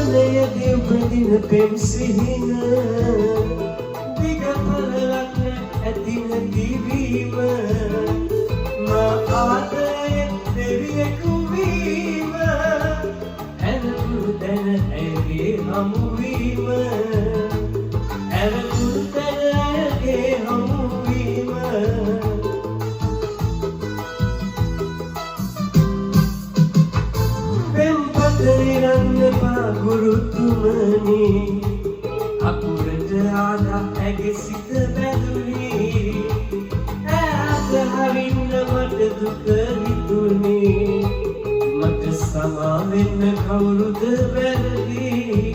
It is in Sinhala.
වනය දෙවදින පෙම් සිහින දිගපලක් ඇති නැතිවීම මා ආදරය දෙවියෙකු වීම ඇරපුරු තැන ඇගේ හමුවීම ඇරපුරු තැන ඇගේ හමුවීම පෙම්පතරිරන්න පාගුරුතුමනි අකුරට ආදා ඇගේ සිත බැඳුනි ඈත හරින්න මට දුක හිතුනි මට සමා වෙන්න කවුරුද වැරදි